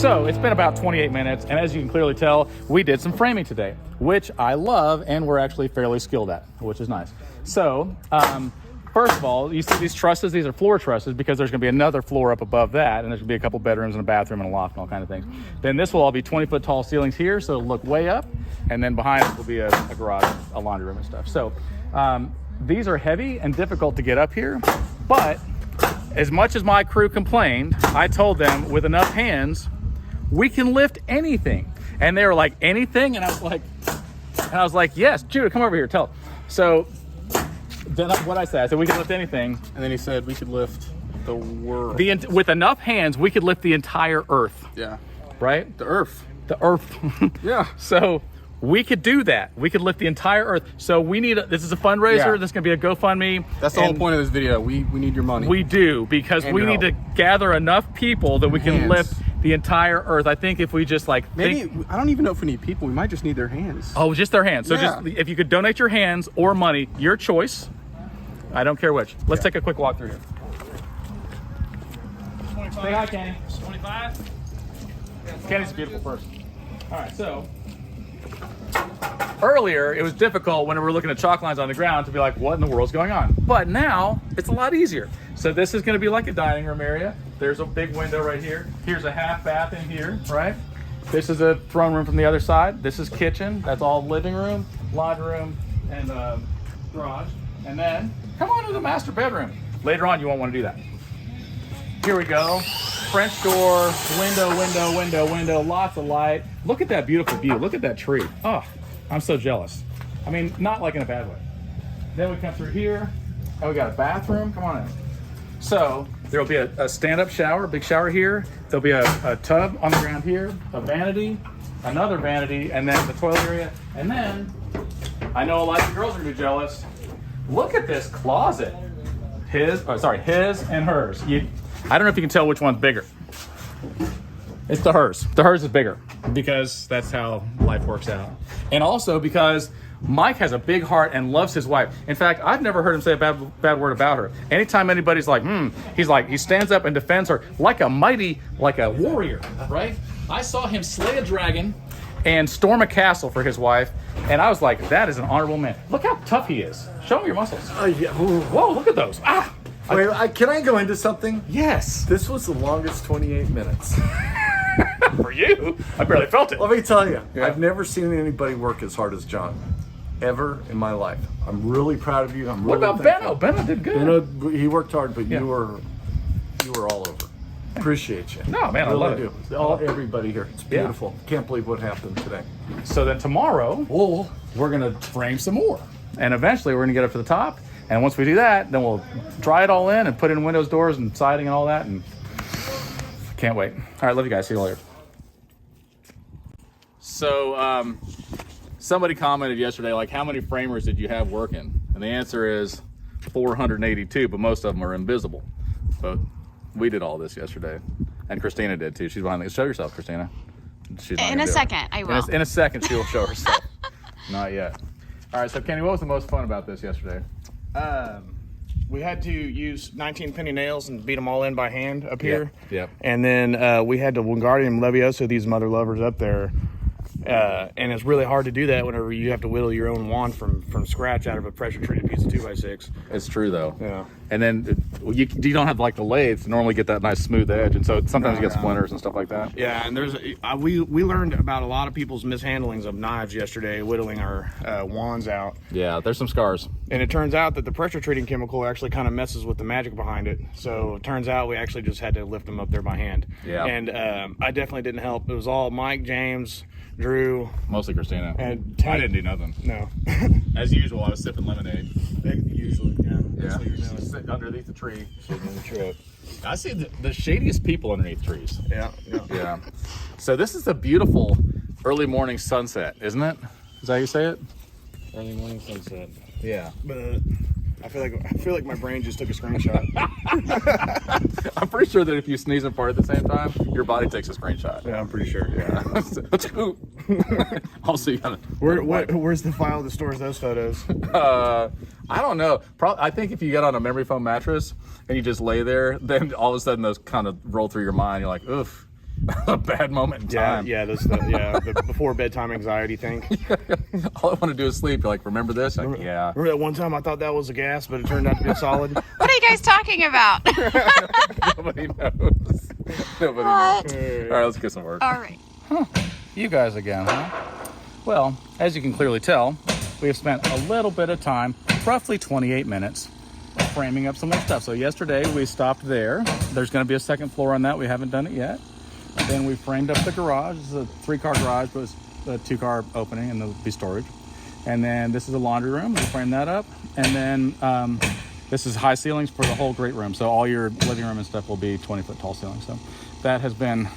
So it's been about 28 minutes, and as you can clearly tell, we did some framing today, which I love, and we're actually fairly skilled at, which is nice. So, first of all, you see these trusses, these are floor trusses because there's gonna be another floor up above that, and there's gonna be a couple bedrooms and a bathroom and a loft and all kind of things. Then this will all be 20-foot tall ceilings here, so it'll look way up, and then behind it will be a garage, a laundry room and stuff. So these are heavy and difficult to get up here, but as much as my crew complained, I told them with enough hands, we can lift anything. And they were like, anything? And I was like, yes, Judah, come over here, tell. So then what I said, we can lift anything. And then he said we could lift the world. With enough hands, we could lift the entire earth. Yeah. Right? The earth. The earth. Yeah. So we could do that. We could lift the entire earth. So we need, this is a fundraiser. Yeah. This is gonna be a GoFundMe. That's the whole point of this video. We need your money. We do, because we need to gather enough people that we can lift the entire earth. I think if we just I don't even know if we need people. We might just need their hands. Oh, just their hands. So yeah. just, if you could donate your hands or money, your choice. I don't care which. Let's take a quick walk through here. 25. Say hi, Kenny. 25. Kenny's a beautiful person. All right, so earlier it was difficult when we were looking at chalk lines on the ground to be like, what in the world's going on? But now it's a lot easier. So this is going to be like a dining room area. There's a big window right here. Here's a half bath in here, right? This is a throne room from the other side. This is kitchen. That's all living room, laundry room, and garage. And then come on to the master bedroom. Later on, you won't want to do that. Here we go. French door, window, lots of light. Look at that beautiful view. Look at that tree. Oh, I'm so jealous. I mean, not like in a bad way. Then we come through here, and we got a bathroom. Come on in. So there will be a stand-up shower, big shower here. There'll be a tub on the ground here, a vanity, another vanity, and then the toilet area. And then, I know a lot of you girls are gonna be jealous. Look at this closet. His and hers. I don't know if you can tell which one's bigger. It's the hers. The hers is bigger because that's how life works out. And also because Mike has a big heart and loves his wife. In fact, I've never heard him say a bad word about her. Anytime anybody's like, he stands up and defends her like a warrior, right? I saw him slay a dragon and storm a castle for his wife, and I was like, that is an honorable man. Look how tough he is. Show him your muscles. Yeah. Whoa, look at those. Ah! Wait, can I go into something? Yes. This was the longest 28 minutes. For you? I barely felt it. Let me tell you, Yeah. I've never seen anybody work as hard as John, ever in my life. I'm really proud of you. What about Benno? Benno did good. Benno, he worked hard, but you were all over. Appreciate you. No, man, I love it. Everybody here. It's beautiful. Can't believe what happened today. So then tomorrow, we're gonna frame some more. And eventually we're gonna get up to the top. And once we do that, then we'll dry it all in and put in windows, doors, and siding and all that. And can't wait. All right, love you guys. See you later. So somebody commented yesterday, like, how many framers did you have working? And the answer is 482, but most of them are invisible. But we did all this yesterday. And Christina did too. She's behind the... Show yourself, Christina. She's in a second, I will. In a second, she'll show herself. Not yet. All right, so Kenny, what was the most fun about this yesterday? We had to use 19 penny nails and beat them all in by hand up here. Yep. And then we had to Wingardium Leviosa these mother lovers up there. And it's really hard to do that whenever you have to whittle your own wand from scratch out of a pressure-treated piece of 2x6. It's true, though. Yeah. And then you don't have like the lathe to normally get that nice smooth edge, and so sometimes you get splinters and stuff like that. Yeah, and we learned about a lot of people's mishandlings of knives yesterday, whittling our wands out. Yeah, there's some scars. And it turns out that the pressure treating chemical actually kind of messes with the magic behind it. So it turns out we actually just had to lift them up there by hand. Yeah. And I definitely didn't help. It was all Mike, James, Drew. Mostly Christina. And I didn't do nothing. No. As usual, I was sipping lemonade. Usually, yeah. Yeah. Sitting underneath the tree. Sitting in the tree. I see the shadiest people underneath trees. Yeah. Yeah. So this is a beautiful early morning sunset, isn't it? Is that how you say it? Early morning sunset. Yeah. But I feel like my brain just took a screenshot. I'm pretty sure that if you sneeze and fart at the same time, your body takes a screenshot. Yeah, I'm pretty sure. Yeah. Also, you gotta. Where's the file that stores those photos? I don't know. I think if you get on a memory foam mattress and you just lay there, then all of a sudden those kind of roll through your mind. You're like, oof. a bad moment in time. Yeah, the before bedtime anxiety thing. All I want to do is sleep. You're like, remember this? Like, yeah. Remember that one time I thought that was a gas, but it turned out to be a solid? What are you guys talking about? Nobody knows. Nobody knows. All right, let's get some work. All right. You guys again, huh? Well, as you can clearly tell, we have spent a little bit of time, roughly 28 minutes, framing up some of the stuff. So yesterday we stopped there. There's going to be a second floor on that. We haven't done it yet. Then we framed up the garage. This is a 3-car garage, but it's a 2-car opening, and there'll be storage. And then this is a laundry room. We framed that up. And then this is high ceilings for the whole great room. So all your living room and stuff will be 20-foot tall ceilings. So that has been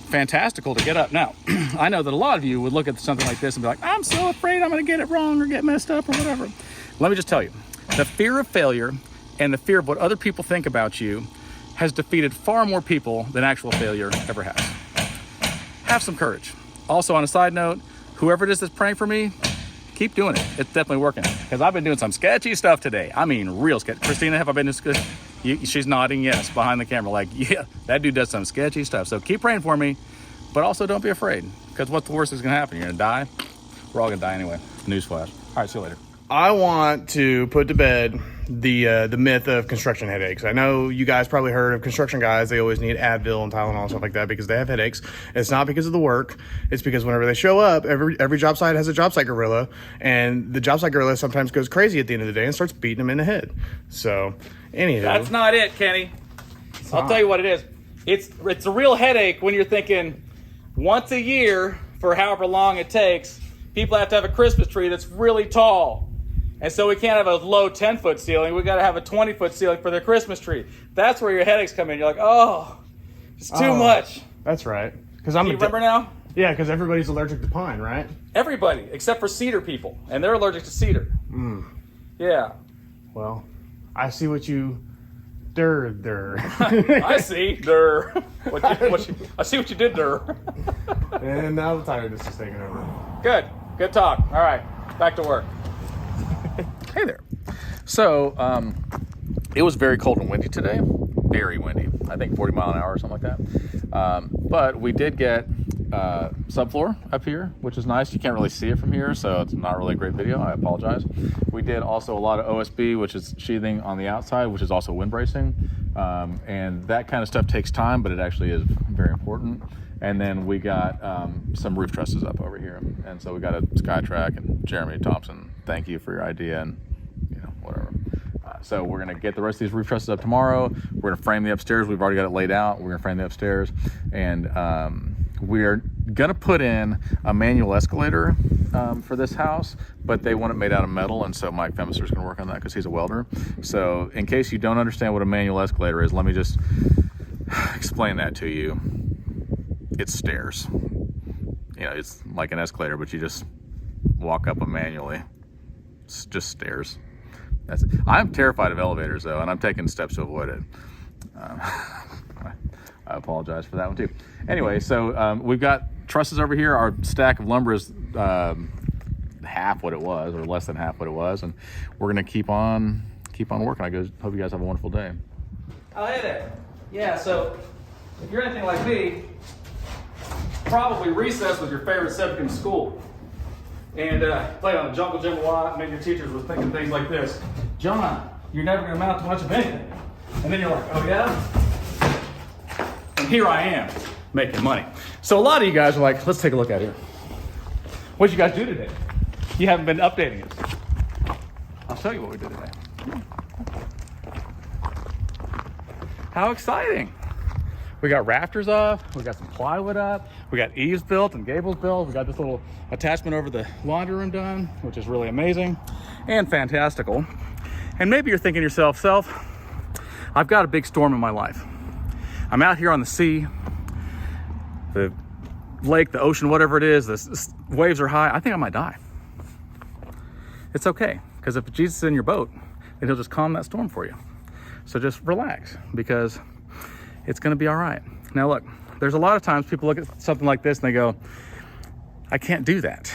fantastical to get up. Now, I know that a lot of you would look at something like this and be like, I'm so afraid I'm going to get it wrong or get messed up or whatever. Let me just tell you, the fear of failure and the fear of what other people think about you has defeated far more people than actual failure ever has. Have some courage. Also, on a side note, whoever it is that's praying for me, keep doing it. It's definitely working, because I've been doing some sketchy stuff today. I mean, real sketchy. Christina, have I been good? She's nodding yes behind the camera, like, yeah, that dude does some sketchy stuff. So keep praying for me, but also don't be afraid, because what's the worst that's going to happen? You're going to die? We're all going to die anyway. Newsflash. All right, see you later. I want to put to bed the myth of construction headaches. I know you guys probably heard of construction guys. They always need Advil and Tylenol and stuff like that because they have headaches. It's not because of the work. It's because whenever they show up, every job site has a job site gorilla, and the job site gorilla sometimes goes crazy at the end of the day and starts beating them in the head. So, anywho. That's not it, Kenny. I'll tell you what it is. It's a real headache when you're thinking once a year for however long it takes, people have to have a Christmas tree that's really tall. And so we can't have a low 10-foot ceiling. We got to have a 20-foot ceiling for their Christmas tree. That's where your headaches come in. You're like, oh, it's too much. That's right. Do you remember now? Yeah, because everybody's allergic to pine, right? Everybody, except for cedar people. And they're allergic to cedar. Yeah. Well, I see what you... I see. I see what you did, And now the tiredness is taking over. Good talk. All right, back to work. Hey there. So, it was very cold and windy today. Very windy. I think 40 mile an hour or something like that. But we did get subfloor up here, which is nice. You can't really see it from here, so it's not really a great video. I apologize. We did also a lot of OSB, which is sheathing on the outside, which is also wind bracing. And that kind of stuff takes time, but it actually is very important. And then we got some roof trusses up over here. And so we got a SkyTrack, and Jeremy Thompson, thank you for your idea, and whatever. So we're going to get the rest of these roof trusses up tomorrow. We're going to frame the upstairs. We've already got it laid out. We're going to frame the upstairs. And we're going to put in a manual escalator for this house, but they want it made out of metal, and so Mike Femister is going to work on that because he's a welder. So in case you don't understand what a manual escalator is, let me just explain that to you. It's stairs. It's like an escalator, but you just walk up them manually. It's just stairs. That's it. I'm terrified of elevators, though, and I'm taking steps to avoid it. I apologize for that one, too. Anyway, so we've got trusses over here. Our stack of lumber is half what it was, or less than half what it was, and we're going to keep on working. I hope you guys have a wonderful day. Oh, hey there. Yeah, so if you're anything like me, probably recess was your favorite subject in school. And played on the jungle gym a lot, and then your teachers were thinking things like this. John, you're never going to amount to much of anything. And then you're like, oh yeah? And here I am, making money. So a lot of you guys are like, let's take a look at it. What'd you guys do today? You haven't been updating us. I'll show you what we did today. How exciting. We got rafters up, we got some plywood up, we got eaves built and gables built, we got this little attachment over the laundry room done, which is really amazing and fantastical. And maybe you're thinking to yourself, I've got a big storm in my life. I'm out here on the sea, the lake, the ocean, whatever it is, the waves are high. I think I might die. It's okay, because if Jesus is in your boat, then he'll just calm that storm for you. So just relax, because it's going to be all right. Now look, there's a lot of times people look at something like this and they go, I can't do that.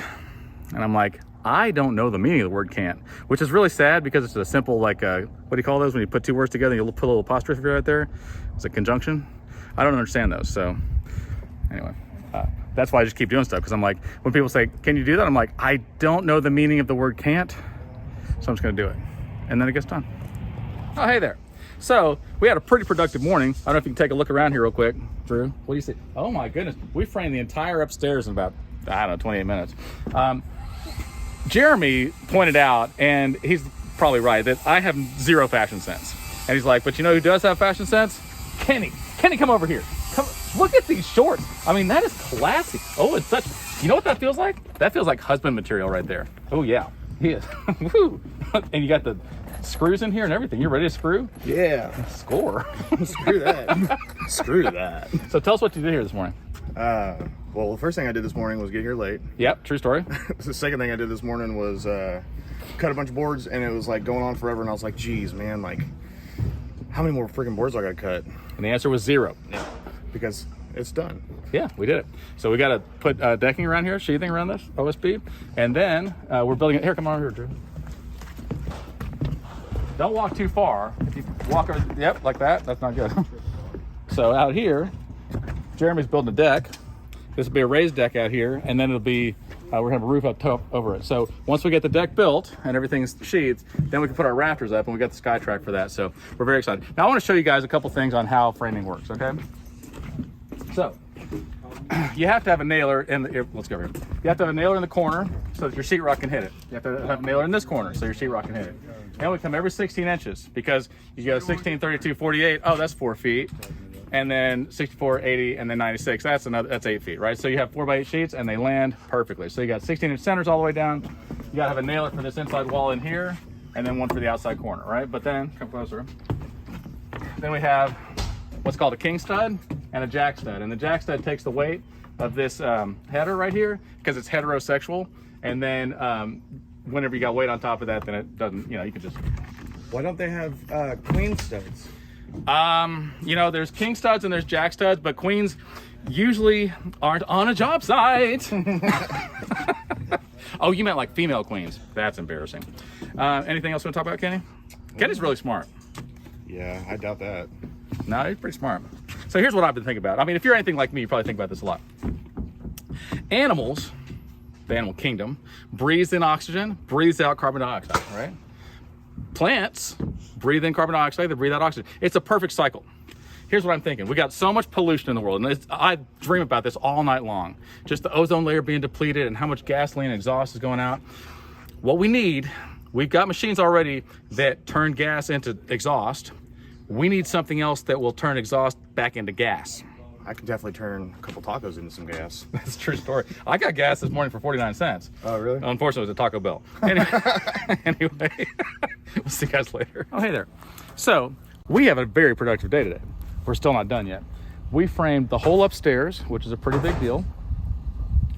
And I'm like, I don't know the meaning of the word can't, which is really sad because it's a simple, like, what do you call those when you put two words together and you put a little apostrophe right there? It's a conjunction. I don't understand those. So Anyway, that's why I just keep doing stuff, because I'm like, when people say, can you do that? I'm like, I don't know the meaning of the word can't, so I'm just gonna do it. And then it gets done. Oh, hey there. So we had a pretty productive morning. I don't know if you can take a look around here real quick. Drew, what do you see? Oh my goodness, we framed the entire upstairs in about, I don't know, 28 minutes. Jeremy pointed out, and he's probably right, that I have zero fashion sense. And he's like, but you know who does have fashion sense? Kenny. Kenny, come over here. Come, look at these shorts. I mean, that is classy. Oh, it's such, you know what that feels like? That feels like husband material right there. Oh yeah, he is. Woo. And you got the screws in here and everything. You ready to screw? Yeah. Score. Screw that. Screw that. So tell us what you did here this morning. Well, the first thing I did this morning was get here late. Yep, true story. The second thing I did this morning was cut a bunch of boards, and it was like going on forever, and I was like, geez, man, like, how many more freaking boards do I gotta cut? And the answer was 0. Yeah. Because it's done. Yeah, we did it. So we got to put decking around here, sheathing around this OSB, and then we're building it. Here, come on over here, Drew. Don't walk too far. If you walk over, yep, like that, that's not good. So out here, Jeremy's building a deck. This will be a raised deck out here, and then it'll be, we're gonna have a roof up top over it. So once we get the deck built and everything's sheathed, then we can put our rafters up, and we got the sky track for that. So we're very excited. Now I want to show you guys a couple things on how framing works, okay? So you have to have a nailer in the, let's go over here. You have to have a nailer in the corner so that your sheetrock can hit it. You have to have a nailer in this corner so your sheetrock can hit it. And we come every 16 inches, because you go 16, 32, 48, oh, that's 4 feet. And then 64, 80, and then 96, that's 8 feet, right? So you have 4x8 sheets, and they land perfectly. So you got 16-inch centers all the way down. You gotta have a nailer for this inside wall in here, and then one for the outside corner, right? But then, come closer. Then we have what's called a king stud and a jack stud. And the jack stud takes the weight of this header right here, because it's heterosexual. And then whenever you got weight on top of that, then it doesn't, you know, you can just. Why don't they have queen studs? You know, there's king studs and there's jack studs, but queens usually aren't on a job site. Oh, you meant like female queens. That's embarrassing. Anything else you want to talk about, Kenny? Kenny's really smart. Yeah, I doubt that. No, he's pretty smart. So here's what I've been thinking about. I mean, if you're anything like me, you probably think about this a lot. Animals, the animal kingdom, breathes in oxygen, breathes out carbon dioxide, right? Plants breathe in carbon dioxide, they breathe out oxygen. It's a perfect cycle. Here's what I'm thinking. We got so much pollution in the world, and I dream about this all night long. Just the ozone layer being depleted and how much gasoline and exhaust is going out. What we need, we've got machines already that turn gas into exhaust. We need something else that will turn exhaust back into gas. I can definitely turn a couple tacos into some gas. That's a true story. I got gas this morning for 49 cents. Oh, really? Unfortunately, it was a Taco Bell. Anyway, we'll see you guys later. Oh, hey there. So we have a very productive day today. We're still not done yet. We framed the whole upstairs, which is a pretty big deal.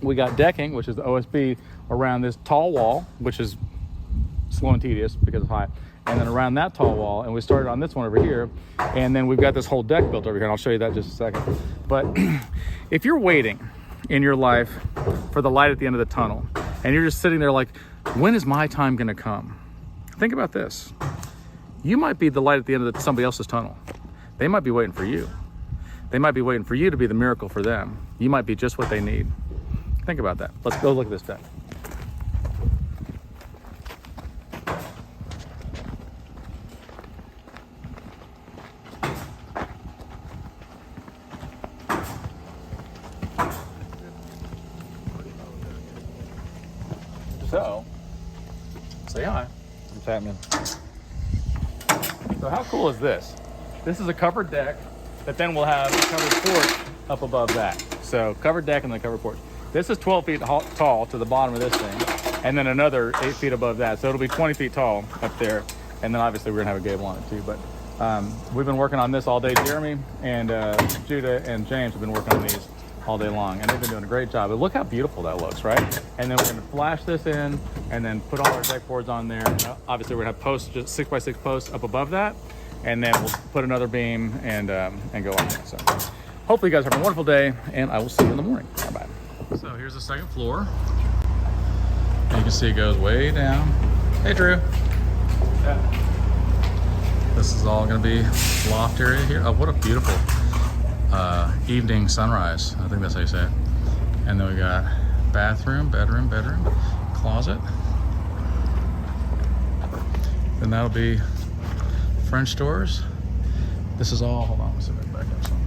We got decking, which is the OSB, around this tall wall, which is slow and tedious because it's high. And then around that tall wall, and we started on this one over here, and then we've got this whole deck built over here, and I'll show you that in just a second. But if you're waiting in your life for the light at the end of the tunnel, and you're just sitting there like, when is my time gonna come? Think about this. You might be the light at the end of somebody else's tunnel. They might be waiting for you. They might be waiting for you to be the miracle for them. You might be just what they need. Think about that. Let's go look at this deck. So, say hi. What's happening? So how cool is this? This is a covered deck that then will have a covered porch up above that. So covered deck and then covered porch. This is 12 feet tall to the bottom of this thing, and then another 8 feet above that. So it'll be 20 feet tall up there. And then obviously we're gonna have a gable on it too. But we've been working on this all day. Jeremy and Judah and James have been working on these all day long, and they've been doing a great job. But look how beautiful that looks, right? And then we're gonna flash this in and then put all our deck boards on there. And obviously we're gonna have posts, just 6x6 posts up above that. And then we'll put another beam and go on there. So hopefully you guys have a wonderful day, and I will see you in the morning. Bye-bye. So here's the second floor. And you can see it goes way down. Hey, Drew. Yeah. This is all gonna be loft area here. Oh, what a beautiful evening sunrise. I think that's how you say it. And then we got bathroom, bedroom, closet. Then that'll be French doors. This is all, hold on, let's see if I can back up some.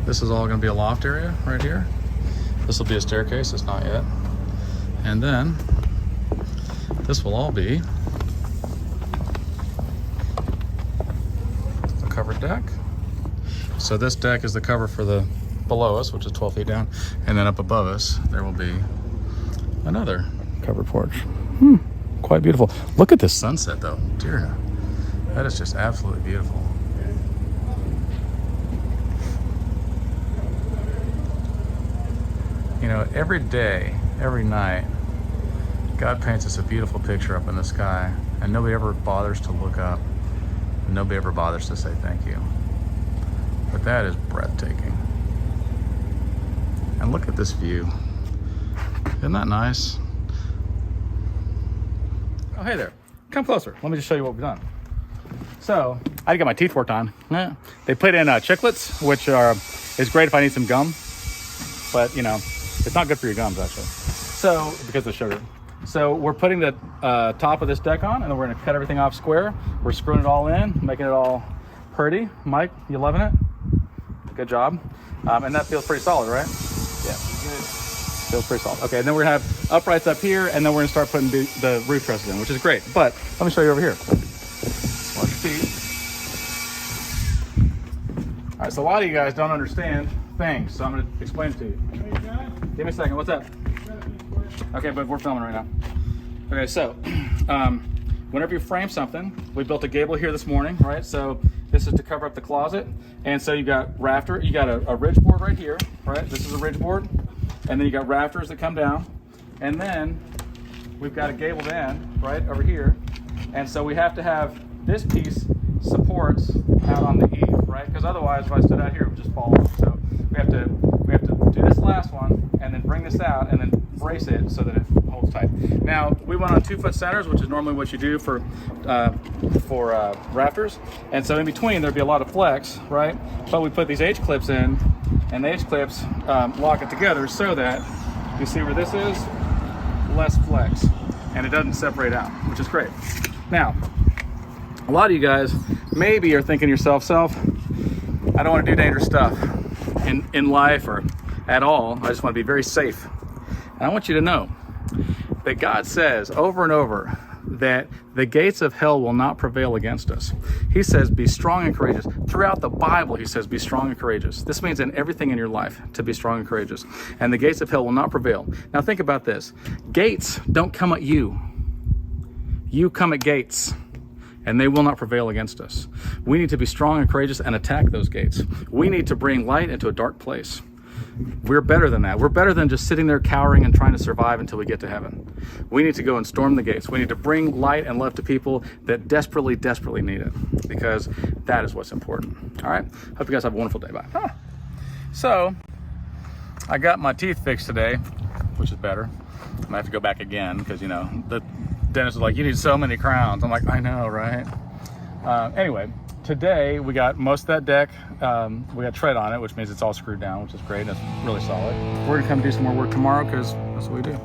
This is all gonna be a loft area right here. This will be a staircase, it's not yet. And then this will all be a covered deck. So this deck is the cover for the below us, which is 12 feet down. And then up above us, there will be another covered porch. Quite beautiful. Look at this sunset though, dear. That is just absolutely beautiful. You know, every day, every night, God paints us a beautiful picture up in the sky, and nobody ever bothers to look up. Nobody ever bothers to say thank you. But that is breathtaking. And look at this view. Isn't that nice? Oh, hey there. Come closer. Let me just show you what we've done. So, I had to get my teeth worked on. Yeah. They put in chiclets, which is great if I need some gum. But, you know, it's not good for your gums, actually. So, because of the sugar. So, we're putting the top of this deck on, and then we're going to cut everything off square. We're screwing it all in, making it all pretty. Mike, you loving it? Good job. And that feels pretty solid, right? Yeah. Feels pretty solid. Okay, and then we're gonna have uprights up here, and then we're gonna start putting the roof trusses in, which is great. But let me show you over here. Watch your feet. All right, so a lot of you guys don't understand things, so I'm gonna explain it to you. Give me a second. What's up? Okay, but we're filming right now. Okay, so whenever you frame something, we built a gable here this morning, right? So this is to cover up the closet, and so you got you got a ridge board right here, right? This is a ridge board. And then you got rafters that come down. And then we've got a gabled end right over here. And so we have to have this piece supports out on the eave, right? Because otherwise, if I stood out here, it would just fall off. So we have to do this last one and then bring this out and then brace it so that it holds tight. Now, we went on 2-foot centers, which is normally what you do for rafters. And so in between, there'd be a lot of flex, right? But we put these H-clips in, and the H-clips lock it together so that you see where this is, less flex, and it doesn't separate out, which is great. Now, a lot of you guys maybe are thinking to yourself, I don't want to do dangerous stuff in life or at all. I just want to be very safe. And I want you to know that God says over and over that the gates of hell will not prevail against us. He says, be strong and courageous. Throughout the Bible, he says, be strong and courageous. This means in everything in your life to be strong and courageous. And the gates of hell will not prevail. Now think about this. Gates don't come at you. You come at gates, and they will not prevail against us. We need to be strong and courageous and attack those gates. We need to bring light into a dark place. We're better than that. We're better than just sitting there cowering and trying to survive until we get to heaven. We need to go and storm the gates. We need to bring light and love to people that desperately, desperately need it, because that is what's important. All right? Hope you guys have a wonderful day. Bye. So, I got my teeth fixed today, which is better. I'm gonna have to go back again because, you know, the dentist was like, you need so many crowns. I'm like, I know, right? Anyway. Today, we got most of that deck, we got tread on it, which means it's all screwed down, which is great. That's really solid. We're gonna come do some more work tomorrow because that's what we do.